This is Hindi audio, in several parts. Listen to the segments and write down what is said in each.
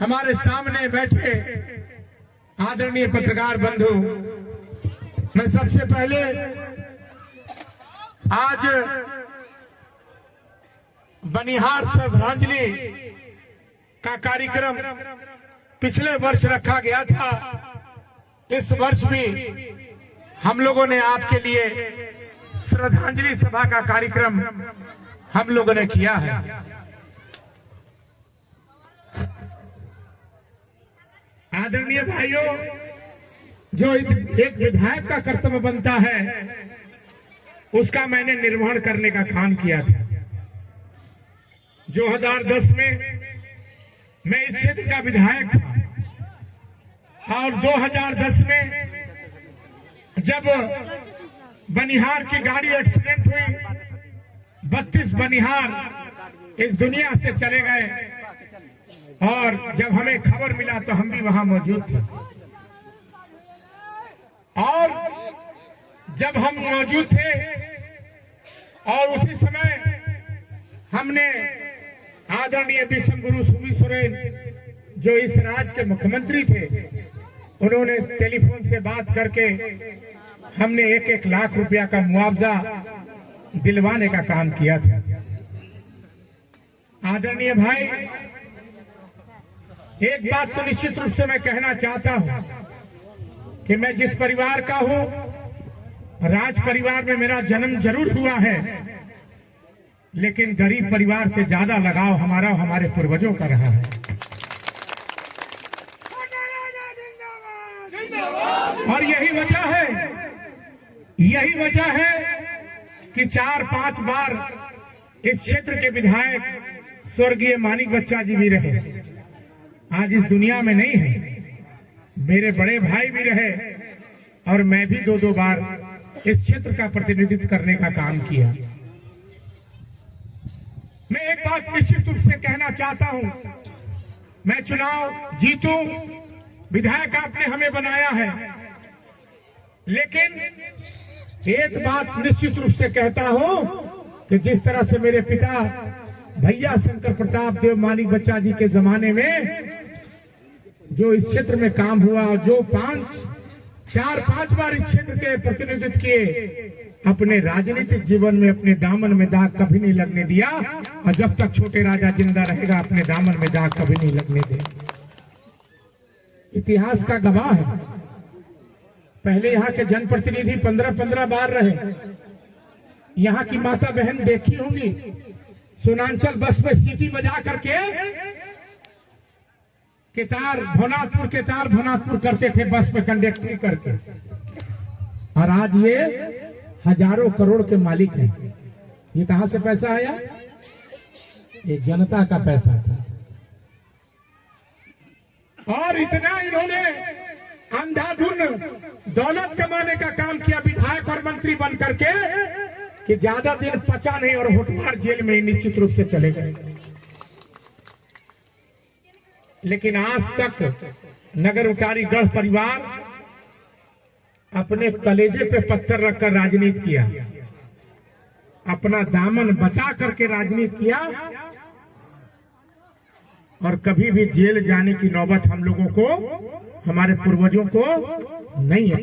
हमारे सामने बैठे आदरणीय पत्रकार बंधु, मैं सबसे पहले आज बनिहार श्रद्धांजलि का कार्यक्रम पिछले वर्ष रखा गया था। इस वर्ष भी हम लोगों ने आपके लिए श्रद्धांजलि सभा का कार्यक्रम हम लोगों ने किया है। आदरणीय भाइयों, जो एक विधायक का कर्तव्य बनता है उसका मैंने निर्वहन करने का काम किया था। 2010 में मैं इस क्षेत्र का विधायक था और 2010 में जब बनिहार की गाड़ी एक्सीडेंट हुई, 32 बनिहार इस दुनिया से चले गए और जब हमें खबर मिला तो हम भी वहां मौजूद थे। और जब हम मौजूद थे और उसी समय हमने आदरणीय विश्व गुरु सुमी सोरेन, जो इस राज्य के मुख्यमंत्री थे, उन्होंने टेलीफोन से बात करके हमने 1-1 लाख रुपया का मुआवजा दिलवाने का काम किया था। आदरणीय भाई, एक बात तो निश्चित रूप से मैं कहना चाहता हूं कि मैं जिस परिवार का हूं, राज परिवार में मेरा जन्म जरूर हुआ है, लेकिन गरीब परिवार से ज्यादा लगाव हमारा हमारे पूर्वजों का रहा है। और यही वजह है कि 4-5 बार इस क्षेत्र के विधायक स्वर्गीय मानिक बच्चा जी भी रहे, आज इस दुनिया में नहीं है। मेरे बड़े भाई भी रहे और मैं भी 2-2 बार इस क्षेत्र का प्रतिनिधित्व करने का काम किया। मैं एक बात निश्चित रूप से कहना चाहता हूं, मैं चुनाव जीतूं, विधायक आपने हमें बनाया है, लेकिन एक बात निश्चित रूप से कहता हूं कि जिस तरह से मेरे पिता भैया शंकर प्रताप देव मानिक बच्चा जी के जमाने में जो इस क्षेत्र में काम हुआ और जो 4-5 बार इस क्षेत्र के प्रतिनिधित्व किए, अपने राजनीतिक जीवन में अपने दामन में दाग कभी नहीं लगने दिया और जब तक छोटे राजा जिंदा रहेगा अपने दामन में दाग कभी नहीं लगने देगा। इतिहास का गवाह है। पहले यहाँ के जनप्रतिनिधि 15-15 बार रहे। यहाँ की माता बहन देखी होंगी, सोनांचल बस में सीटी बजा करके केतार भवनाथपुर करते थे बस में कंडक्टरी करके, और आज ये हजारों करोड़ के मालिक हैं। ये कहां से पैसा आया? ये जनता का पैसा था। और इतना इन्होंने अंधाधुन दौलत कमाने का काम किया विधायक और मंत्री बन करके कि ज्यादा दिन पचा नहीं और होटवार जेल में निश्चित रूप से चले गए। लेकिन आज तक नगर उटारी गढ़ परिवार अपने कलेजे पे पत्थर रखकर राजनीति किया, अपना दामन बचा करके राजनीति किया और कभी भी जेल जाने की नौबत हम लोगों को, हमारे पूर्वजों को नहीं है।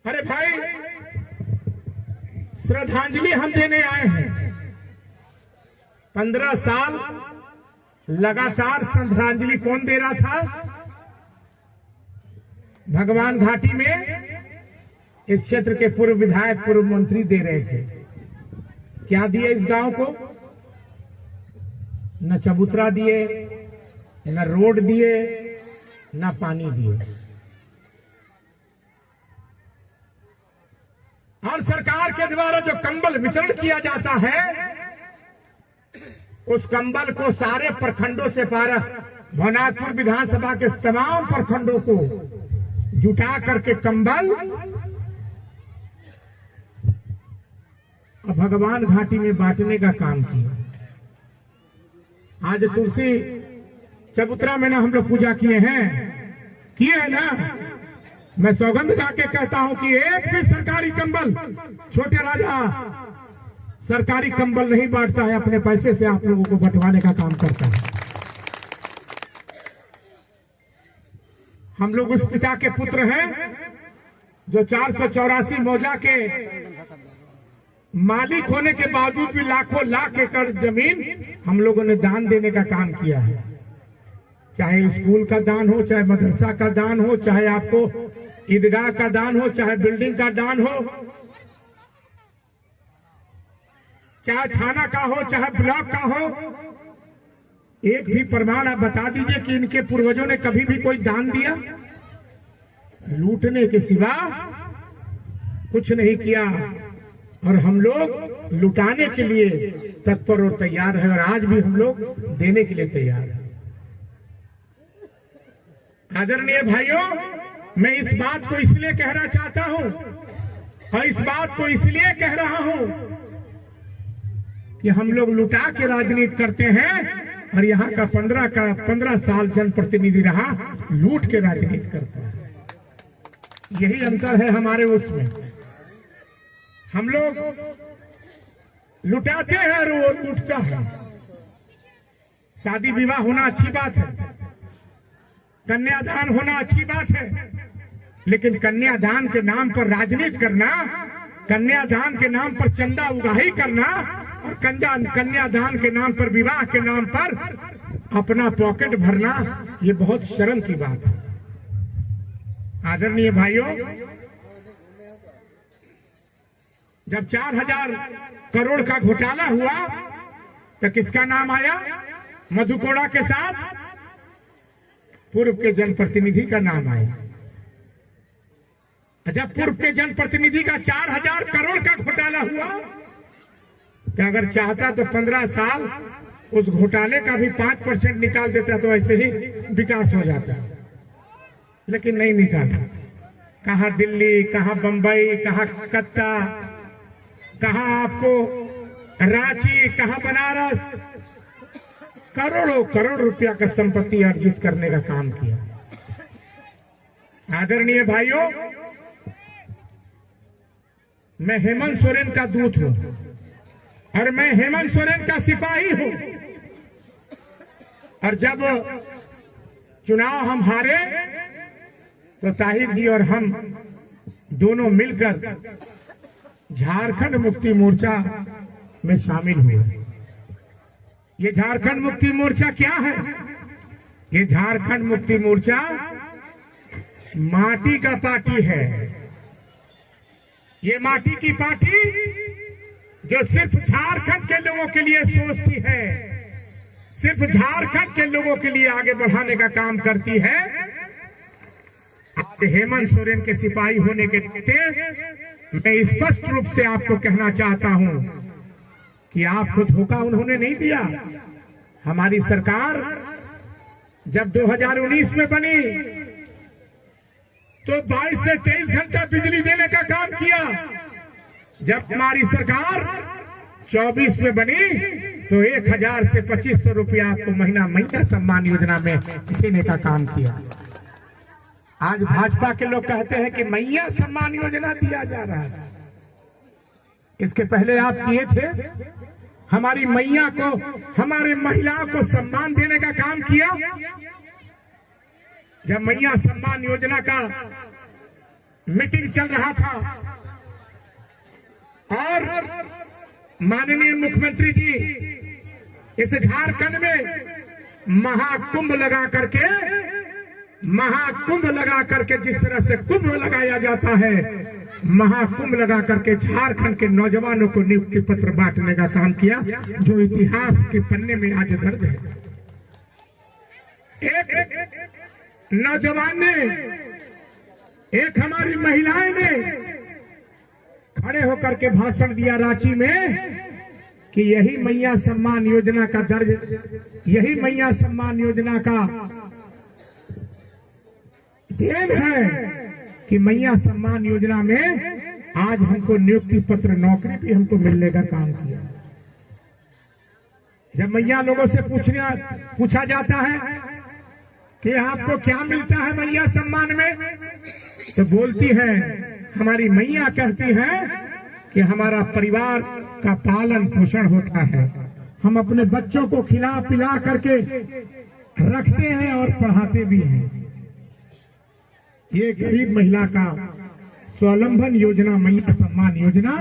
अरे भाई, श्रद्धांजलि हम देने आए हैं। 15 साल लगातार श्रद्धांजलि कौन दे रहा था? भगवान घाटी में इस क्षेत्र के पूर्व विधायक, पूर्व मंत्री दे रहे थे। क्या दिए इस गांव को? न चबूतरा दिए, न रोड दिए, न पानी दिए। और सरकार के द्वारा जो कंबल वितरण किया जाता है, उस कंबल को सारे प्रखंडों से भवनाथपुर विधानसभा के तमाम प्रखंडों को जुटा करके कंबल भगवान घाटी में बांटने का काम किया। आज तुलसी चबूतरा में ना हम लोग पूजा किए हैं ना। मैं सौगंध गा के कहता हूं कि एक भी सरकारी कंबल छोटे राजा सरकारी कंबल नहीं बांटता है, अपने पैसे से आप लोगों को बंटवाने का काम करता है। हम लोग उस पिता के पुत्र हैं जो 484 मौजा के मालिक होने के बावजूद भी लाखों लाख एकड़ जमीन हम लोगों ने दान देने का काम किया है। चाहे स्कूल का दान हो, चाहे मदरसा का दान हो, चाहे आपको ईदगाह का दान हो, चाहे बिल्डिंग का दान हो, चाहे थाना का हो, चाहे ब्लॉक का हो। एक भी प्रमाण आप बता दीजिए कि इनके पूर्वजों ने कभी भी कोई दान दिया? लूटने के सिवा कुछ नहीं किया। और हम लोग लुटाने के लिए तत्पर और तैयार है, और आज भी हम लोग देने के लिए तैयार है। आदरणीय भाइयों, मैं इस बात को इसलिए कहना चाहता हूं, और इस बात को इसलिए कह रहा हूं कि हम लोग लुटा के राजनीति करते हैं, और यहाँ का 15 साल जनप्रतिनिधि रहा लूट के राजनीति करता है। यही अंतर है हमारे उसमें। हम लोग लुटाते हैं और वो लूटता है। शादी विवाह होना अच्छी बात है, कन्यादान होना अच्छी बात है, लेकिन कन्यादान के नाम पर राजनीति करना, कन्यादान के नाम पर चंदा उगाही करना, और कन्यादान के नाम पर, विवाह के नाम पर अपना पॉकेट भरना, ये बहुत शर्म की बात है। आदरणीय भाइयों, जब 4000 करोड़ का घोटाला हुआ तो किसका नाम आया? मधुकोड़ा के साथ पूर्व के जनप्रतिनिधि का नाम आया। जब पूर्व के जनप्रतिनिधि का 4000 करोड़ का घोटाला हुआ तो अगर चाहता तो 15 साल उस घोटाले का भी 5% निकाल देता तो ऐसे ही विकास हो जाता, लेकिन नहीं निकाला। कहां दिल्ली, कहां बंबई, कहां कलकत्ता, कहां आपको रांची, कहां बनारस, करोड़ों करोड़ रुपया का संपत्ति अर्जित करने का काम किया। आदरणीय भाइयों, मैं हेमंत सोरेन का दूत हूं और मैं हेमंत सोरेन का सिपाही हूं। और जब चुनाव हम हारे तो ताहिर जी और हम दोनों मिलकर झारखंड मुक्ति मोर्चा में शामिल हुए। ये झारखंड मुक्ति मोर्चा क्या है? ये झारखंड मुक्ति मोर्चा माटी का पार्टी है। ये माटी की पार्टी जो सिर्फ झारखंड के लोगों के लिए सोचती है, सिर्फ झारखंड के लोगों के लिए आगे बढ़ाने का काम करती है। हेमंत सोरेन के सिपाही होने के नाते मैं स्पष्ट रूप से आपको कहना चाहता हूं कि आपको धोखा उन्होंने नहीं दिया। हमारी सरकार जब 2019 में बनी तो 22 से 23 घंटा बिजली देने का काम किया। जब हमारी सरकार 24 में बनी तो 1000 से 2500 रुपया आपको महीना सम्मान योजना में देने का काम किया। आज भाजपा के लोग कहते हैं कि मैया सम्मान योजना दिया जा रहा है। इसके पहले आप किए थे, हमारी मैया को, हमारे महिलाओं को सम्मान देने का काम किया। जब मैया सम्मान योजना का मीटिंग चल रहा था और माननीय मुख्यमंत्री जी इस झारखंड में महाकुंभ लगा करके जिस तरह से कुंभ लगाया जाता है, महाकुंभ लगा करके झारखंड के नौजवानों को नियुक्ति पत्र बांटने का काम किया, जो इतिहास के पन्ने में आज दर्ज है। एक नौजवान ने, एक हमारी महिलाएं ने खड़े होकर के भाषण दिया रांची में कि यही मैया सम्मान योजना का दर्ज, यही मैया सम्मान योजना का देन है कि मैया सम्मान योजना में आज हमको नियुक्ति पत्र, नौकरी भी हमको मिलने का काम किया। जब मैया लोगों से पूछा जाता है कि आपको क्या मिलता है मैया सम्मान में, तो बोलती है, हमारी मैया कहती है कि हमारा परिवार का पालन पोषण होता है। हम अपने बच्चों को खिला पिला करके रखते हैं और पढ़ाते भी हैं। ये गरीब महिला का स्वावलंबन योजना, महिला सम्मान योजना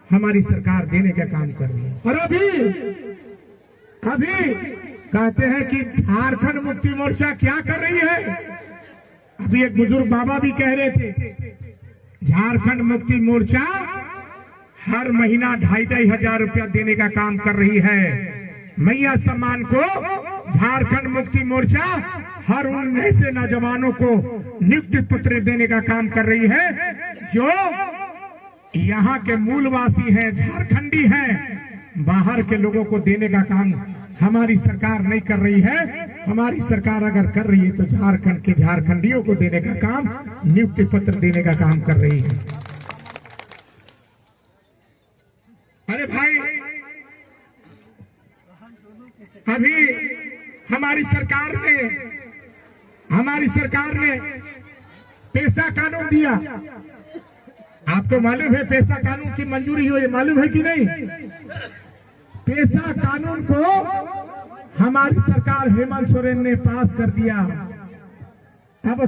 हमारी सरकार देने का काम कर रही है। और अभी कहते हैं कि झारखंड मुक्ति मोर्चा क्या कर रही है। अभी एक बुजुर्ग बाबा भी कह रहे थे, झारखंड मुक्ति मोर्चा हर महीना 2,500 रुपया देने का काम कर रही है। मैया सम्मान को झारखंड मुक्ति मोर्चा हर उन ऐसे नौजवानों को नियुक्ति पत्र देने का काम कर रही है जो यहाँ के मूलवासी हैं, झारखंडी हैं। बाहर के लोगों को देने का काम हमारी सरकार नहीं कर रही है। हमारी सरकार अगर कर रही है तो झारखंड के झारखंडियों को देने का काम, नियुक्ति पत्र देने का काम कर रही है। अरे भाई, अभी हमारी सरकार ने पेशा कानून दिया। आपको मालूम है पेशा कानून की मंजूरी हुई, मालूम है कि नहीं? पेशा कानून को हमारी सरकार हेमंत सोरेन ने पास कर दिया। अब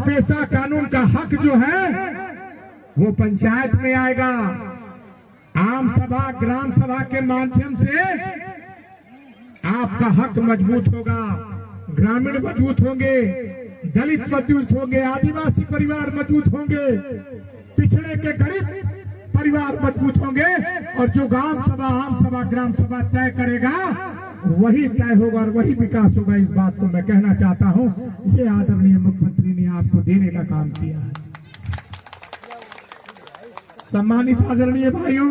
पेशा कानून का हक जो है वो पंचायत में आएगा। आम सभा, ग्राम सभा के माध्यम से आपका हक मजबूत होगा। ग्रामीण मजबूत होंगे, दलित मजबूत होंगे, आदिवासी परिवार मजबूत होंगे, पिछड़े के गरीब परिवार मजबूत होंगे। और जो ग्राम सभा, आम सभा, ग्राम सभा तय करेगा वही तय होगा और वही विकास होगा। इस बात को मैं कहना चाहता हूं। ये आदरणीय मुख्यमंत्री ने आपको देने का काम किया है। सम्मानित आदरणीय भाइयों,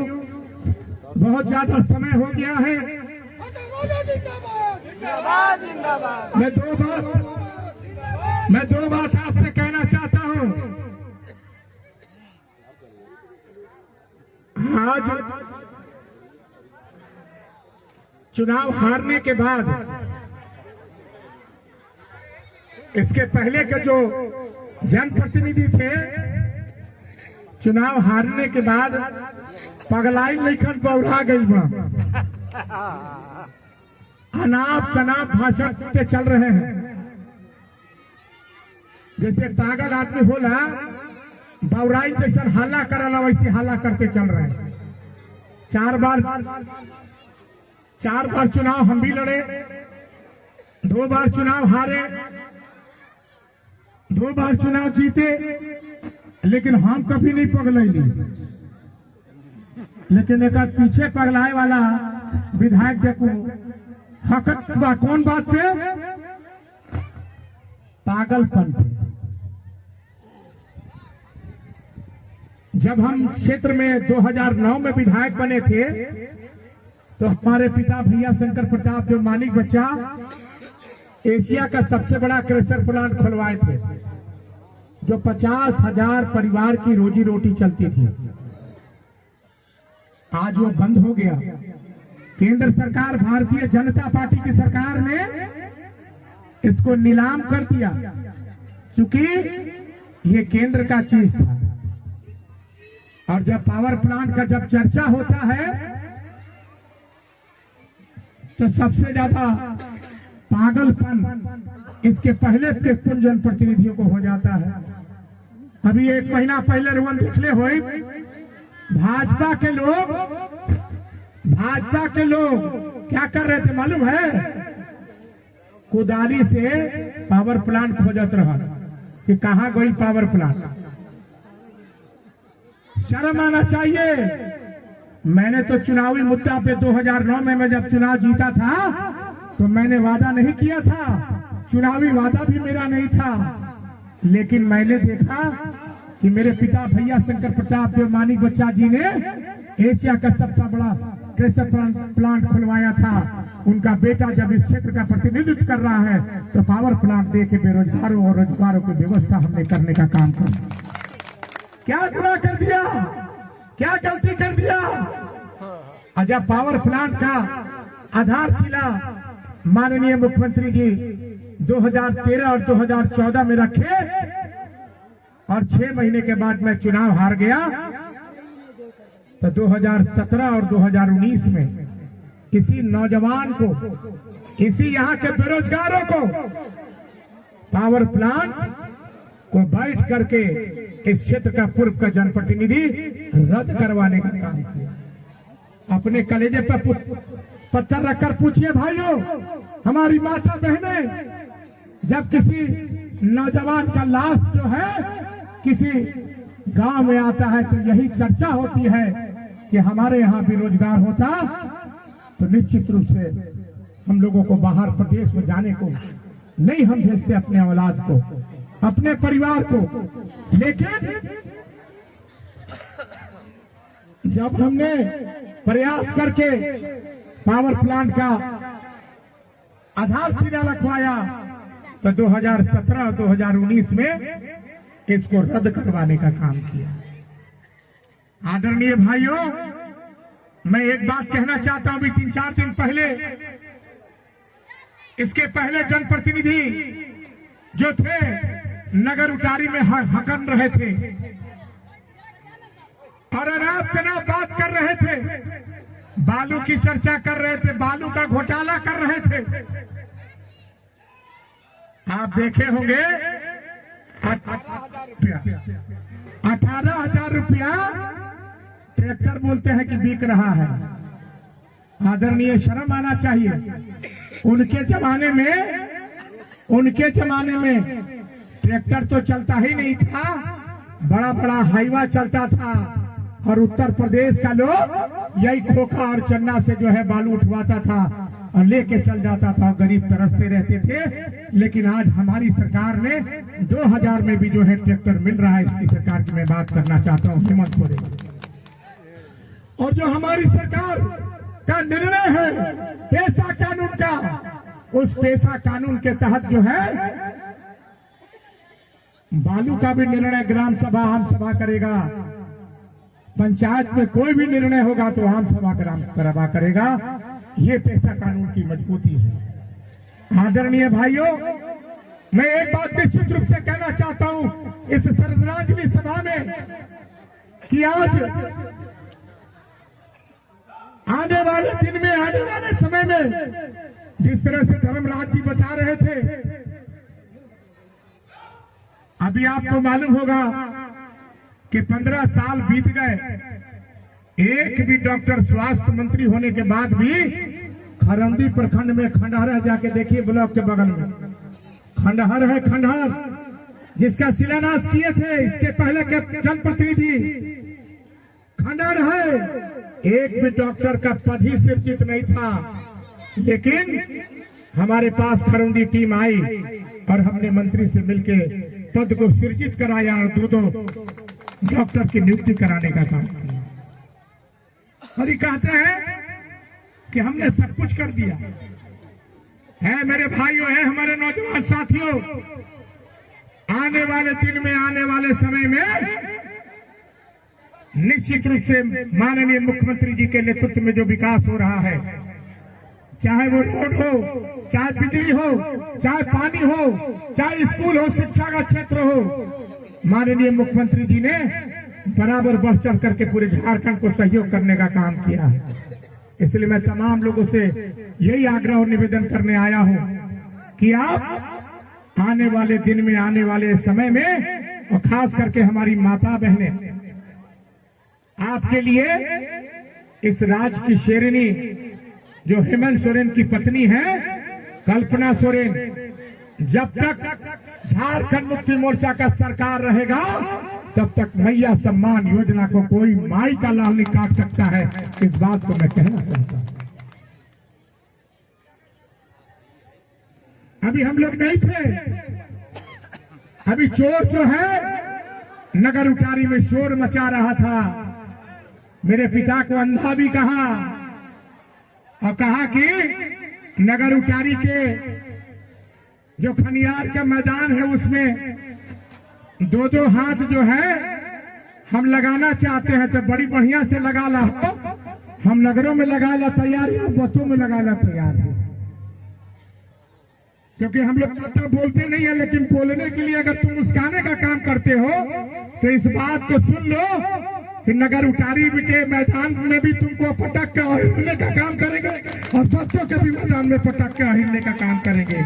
बहुत ज्यादा समय हो गया है। मैं दो बात आपसे कहना चाहता हूं। आज चुनाव हारने के बाद, इसके पहले के जो जनप्रतिनिधि थे, चुनाव हारने के बाद पगलाई लेखन बौरा गई बा, अनाप शनाप भाषण के चल रहे हैं। जैसे पागल आदमी होला, बौराई जैसा हल्ला कराला वैसे हल्ला करके चल रहे हैं। चार बार चुनाव हम भी लड़े, 2 बार चुनाव हारे, 2 बार चुनाव जीते, लेकिन हम कभी नहीं पगलैली। लेकिन एक पीछे पगलाए वाला विधायक देखो हकत बा कौन बात पे? पागलपन पे। जब हम क्षेत्र में 2009 में विधायक बने थे तो हमारे पिता भैया शंकर प्रताप जो मानिक बच्चा एशिया का सबसे बड़ा क्रेशर प्लांट खुलवाए थे, जो 50,000 परिवार की रोजी रोटी चलती थी। आज वो बंद हो गया। केंद्र सरकार, भारतीय जनता पार्टी की सरकार ने इसको नीलाम कर दिया, क्योंकि ये केंद्र का चीज था। और जब पावर प्लांट का जब चर्चा होता है तो सबसे ज्यादा पागलपन इसके पहले के कुछ जनप्रतिनिधियों को हो जाता है। अभी 1 महीना पहले रुवन पिछले हुए भाजपा के लोग क्या कर रहे थे मालूम है? कुदाली से पावर प्लांट खोजत रहा कि कहां गई पावर प्लांट। शर्म आना चाहिए। मैंने तो चुनावी मुद्दा पे 2009 में मैं जब चुनाव जीता था तो मैंने वादा नहीं किया था, चुनावी वादा भी मेरा नहीं था। लेकिन मैंने देखा कि मेरे पिता भैया शंकर प्रताप देव मानिक बच्चा जी ने एशिया का सबसे बड़ा क्रेशर प्लांट खुलवाया था। उनका बेटा जब इस क्षेत्र का प्रतिनिधित्व कर रहा है तो पावर प्लांट दे के बेरोजगारों और रोजगारों की व्यवस्था हमने करने का काम किया। क्या गुनाह कर दिया, क्या गलती कर दिया? जब पावर प्लांट का आधारशिला माननीय मुख्यमंत्री जी 2013 और 2014 में रखे और 6 महीने के बाद मैं चुनाव हार गया, तो 2017 और 2019 में किसी नौजवान को, किसी यहाँ के बेरोजगारों को पावर प्लांट को बैठ करके इस क्षेत्र का पूर्व का जनप्रतिनिधि रद्द करवाने का काम किया। अपने कलेजे पर पत्थर रखकर पूछिए भाइयों, हमारी माता बहने, जब किसी नौजवान का लाश जो है किसी गांव में आता है तो यही चर्चा होती है कि हमारे यहाँ भी रोजगार होता, तो निश्चित रूप से हम लोगों को बाहर प्रदेश में जाने को नहीं हम भेजते, अपने औलाद को, अपने परिवार को। लेकिन जब हमने प्रयास करके पावर प्लांट का आधारशिला रखवाया, तो 2017 और 2019 में इसको रद्द करवाने का काम किया। आदरणीय भाइयों, मैं एक बात कहना चाहता हूं। अभी 3-4 दिन पहले, इसके पहले जनप्रतिनिधि जो थे नगर उटारी में हकन रहे थे और रात से ना बात कर रहे थे, बालू की चर्चा कर रहे थे, बालू का घोटाला कर रहे थे। आप देखे होंगे 18,000 रुपया ट्रैक्टर बोलते हैं कि बिक रहा है। आदरणीय, शर्म आना चाहिए। उनके जमाने में ट्रैक्टर तो चलता ही नहीं था, बड़ा बड़ा हाईवा चलता था और उत्तर प्रदेश का लोग यही खोखा और चन्ना से जो है बालू उठवाता था और लेके चल जाता था, गरीब तरसते रहते थे। लेकिन आज हमारी सरकार ने 2000 में भी जो है ट्रैक्टर मिल रहा है। इसकी सरकार की मैं बात करना चाहता हूँ, हेमंत सोरेन। और जो हमारी सरकार का निर्णय है पेशा कानून का, उस पेशा कानून के तहत जो है बालू का भी निर्णय ग्राम सभा, आम सभा करेगा। पंचायत में कोई भी निर्णय होगा तो आम सभा, ग्राम सभा करेगा। ये पेशा कानून की मजबूती है। आदरणीय भाइयों, मैं एक बात निश्चित रूप से कहना चाहता हूं इस श्रद्धांजलि सभा में कि आज आने वाले दिन में, आने वाले समय में, जिस तरह से धर्मराज जी बता रहे थे, अभी आपको मालूम होगा कि 15 साल बीत गए, एक भी डॉक्टर स्वास्थ्य मंत्री होने के बाद भी खरंदी प्रखंड में खंडहर, जाके देखिए ब्लॉक के बगल में खंडहर है, खंडहर जिसका शिलान्यास किए थे इसके पहले के जनप्रतिनिधि। खंडहर है, एक भी डॉक्टर का पद ही सृजित नहीं था। लेकिन हमारे पास खरंदी टीम आई और हमने मंत्री से मिलके पद को सृजित कराया और 2 डॉक्टर की नियुक्ति कराने का काम किया। और ये कहते हैं कि हमने सब कुछ कर दिया है। मेरे भाइयों, है हमारे नौजवान साथियों, आने वाले दिन में, आने वाले समय में निश्चित रूप से माननीय मुख्यमंत्री जी के नेतृत्व में जो विकास हो रहा है, चाहे वो रोड हो, चाहे बिजली हो, चाहे पानी हो, चाहे स्कूल हो, शिक्षा का क्षेत्र हो, माननीय मुख्यमंत्री जी ने बराबर बढ़ चढ़ करके पूरे झारखंड को सहयोग करने का काम किया है। इसलिए मैं तमाम लोगों से यही आग्रह और निवेदन करने आया हूं कि आप आने वाले दिन में, आने वाले समय में, और खास करके हमारी माता बहनें, आपके लिए इस राज्य की शेरनी जो हेमंत सोरेन की पत्नी है कल्पना सोरेन, जब तक झारखंड मुक्ति मोर्चा का सरकार रहेगा तब तक मैया सम्मान योजना को कोई माई का लाल नहीं काट सकता है। इस बात को मैं कहना चाहता हूं। अभी हम लोग नहीं थे, अभी चोर जो है नगर उटारी में शोर मचा रहा था। मेरे पिता को अंधा भी कहा और कहा कि नगर उटारी के जो खनियार का मैदान है उसमें 2-2 हाथ जो है हम लगाना चाहते हैं तो बड़ी बढ़िया से लगा ला, हम नगरों में लगा ला तैयार है, बतों में लगा ला तैयार है। क्योंकि हम लोग ज्यादा बोलते नहीं है, लेकिन बोलने के लिए अगर तुम मुस्काने का काम करते हो तो इस बात को सुन लो कि नगर उटारी के मैदान में भी तुमको पटक के हिलने का काम करेंगे और बच्चों के भी मैदान में पटक के हिलने का काम करेंगे।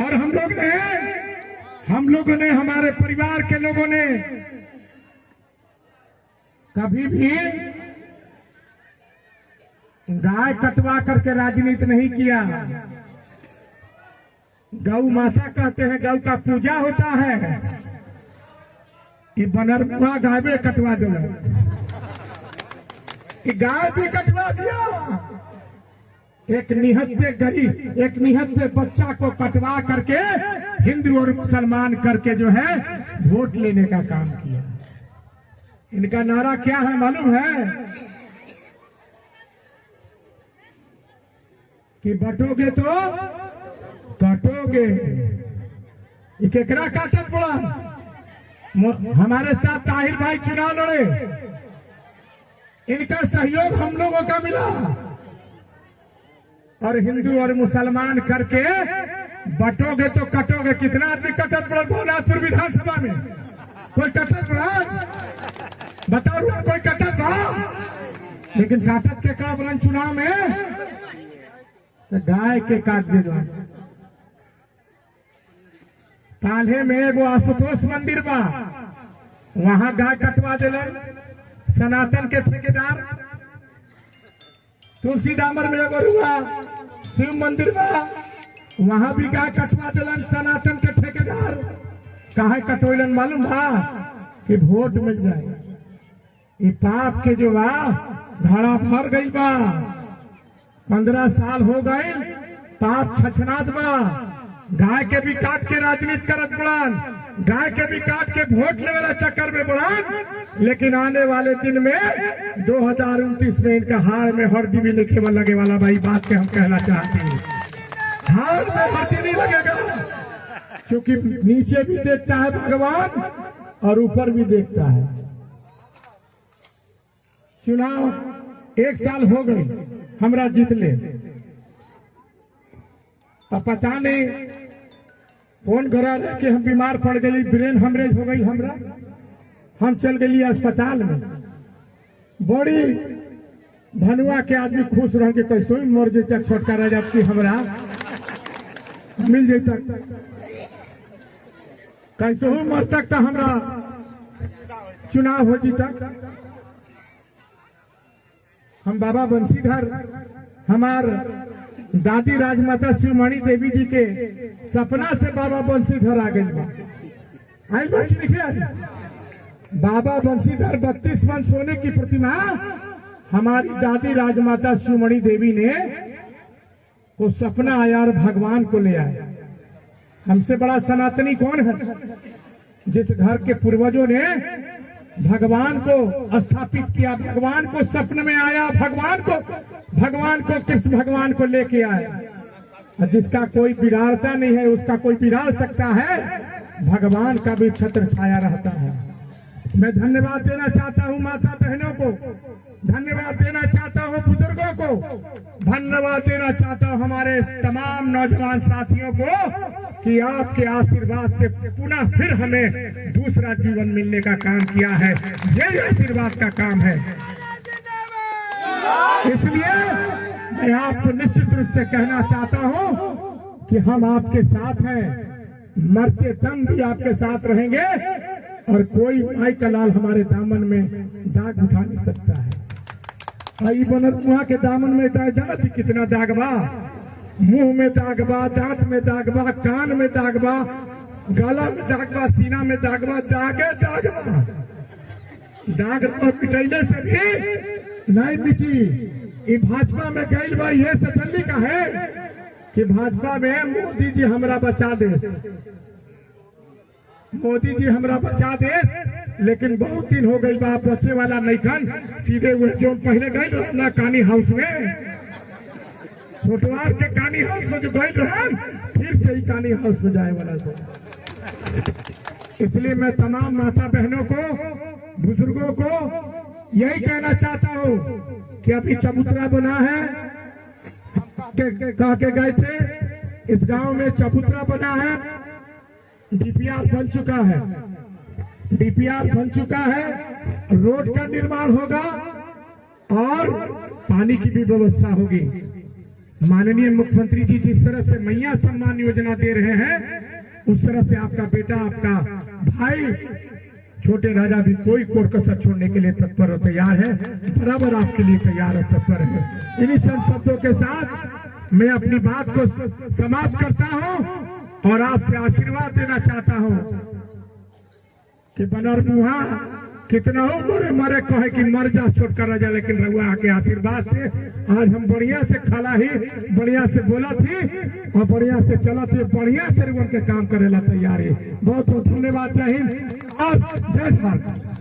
और हम लोगों ने हमारे परिवार के लोगों ने कभी भी गाय कटवा करके राजनीति नहीं किया। गौ माता कहते हैं, गौ का पूजा होता है। ये बनरमुआ गाय भी कटवा दिया, गाय भी कटवा दिया। एक निहत्थे गरीब, एक निहत्थे बच्चा को कटवा करके हिंदू और मुसलमान करके जो है वोट लेने का काम किया। इनका नारा क्या है मालूम है? कि बटोगे तो काटोगे। ये केकरा काटत पड़ा? हमारे साथ ताहिर भाई चुनाव लड़े, इनका सहयोग हम लोगों का मिला। और हिंदू और मुसलमान करके बटोगे तो कटोगे। कितना आदमी कटत पड़ा भवनाथपुर विधानसभा में? कोई कटत पड़ा? बताओ, कोई कटत पड़ा? लेकिन काटत के का बलन चुनाव में तो गाय के काट दे दो। काल्हे में एगो आशुतोष मंदिर बा, वहां गाय कटवा दिले सनातन के ठेकेदार। तुलसीदामर में एगो रुआ शिव मंदिर बा, वहां भी गाय कटवा दिलन सनातन के ठेकेदार। काहे कटोलन मालूम बा? कि वोट मिल जाए। ये पाप के जो बा धाड़ा भर गई बा। 15 साल हो गए, पाप छछनात बा। गाय के भी काट के राजनीति करत बुड़ान, गाय के भी काट के वोट लेने वाला चक्कर में बुड़ान। लेकिन आने वाले दिन में 2029 में इनका हार में हरदी भी लिखे लगे वाला भाई बात के हम कहना चाहते हैं। हार में हरदी नहीं लगेगा, क्योंकि नीचे भी देखता है भगवान और ऊपर भी देखता है। चुनाव 1 साल हो गई, हमरा जीत ले। अब पता नहीं फोन करा कि हम बीमार पड़ गई, ब्रेन हेमरेज हो गई हमरा। हम चल गई अस्पताल में। बड़ी धनुआ के आदमी खुश रह के कैसे ही मर जाता, छुटकारा जाती हमरा मिल जाता। कैसे हो मर तक तो हमरा चुनाव हो जीता। हम बाबा बंसीधर, हमार दादी राजमाता शिवमणि देवी जी के सपना से बाबा बंसीधर आ गई बा। आई बात लिखिए, बाबा बंसीधर 32 मन सोने की प्रतिमा हमारी दादी राजमाता शिवमणि देवी ने को सपना आया और भगवान को ले आया। हमसे बड़ा सनातनी कौन है? जिस घर के पूर्वजों ने भगवान को स्थापित किया, भगवान को सपने में आया, भगवान को कृष्ण भगवान को लेके आया। जिसका कोई बिगाड़ता नहीं है उसका कोई बिगाड़ सकता है, भगवान का भी छत्र छाया रहता है। मैं धन्यवाद देना चाहता हूँ माता बहनों को, धन्यवाद देना चाहता हूँ बुजुर्गों को, धन्यवाद देना चाहता हूँ हमारे तमाम नौजवान साथियों को कि आपके आशीर्वाद से पुनः फिर हमें दूसरा जीवन मिलने का काम किया है। यही आशीर्वाद का काम है। इसलिए मैं आपको निश्चित रूप से कहना चाहता हूँ कि हम आपके साथ हैं, मरते दम भी आपके साथ रहेंगे और कोई भाई का लाल हमारे दामन में दाग उठा नहीं सकता है। आई बनरमुआ के दामन में जाना थी कितना दाग बा, मुंह में दाग बा, दांत में दाग बा, कान में दाग बा, गला में दाग बा, सीना में दाग बा, दागे दाग बा। दाग और पिटैले से भी नहीं मिटी। ये भाजपा में गई बा, ये सचल्ली का है कि भाजपा में मोदी जी हमरा बचा दे, मोदी जी हमरा बचा दे। लेकिन बहुत दिन हो गई बा, बचे वाला नहीं खन। सीधे हुए जो पहले गई ना कानी हाउस में, छोटवार के कानी हाउस में जो गई रहन, फिर से ही कानी हाउस में जाए वाला था। इसलिए मैं तमाम माता बहनों को, बुजुर्गों को यही कहना चाहता हूँ कि अभी चबूतरा बना है, कह के गए थे। इस गांव में चबूतरा बना है, डीपीआर बन चुका है, डीपीआर बन चुका है, रोड का निर्माण होगा और पानी की भी व्यवस्था होगी। माननीय मुख्यमंत्री जी जिस तरह से मैया सम्मान योजना दे रहे हैं, उस तरह से आपका बेटा, आपका भाई छोटे राजा भी कोई कोर कसर छोड़ने के लिए तत्पर और तैयार है, बराबर आपके लिए तैयार और तत्पर है। इन्हीं चंद शब्दों के साथ मैं अपनी बात को समाप्त करता हूं और आपसे आशीर्वाद देना चाहता हूं कि बनरमुहा कितना हो मरे मरे कहे कि मर जा छोटका राजा, लेकिन रहुआ के आशीर्वाद से आज हम बढ़िया से खाला ही, बढ़िया से बोला थी और बढ़िया से चला थे, बढ़िया से रुगन के काम करेला तैयार है। बहुत बहुत धन्यवाद। जय हिंद और जय भारत।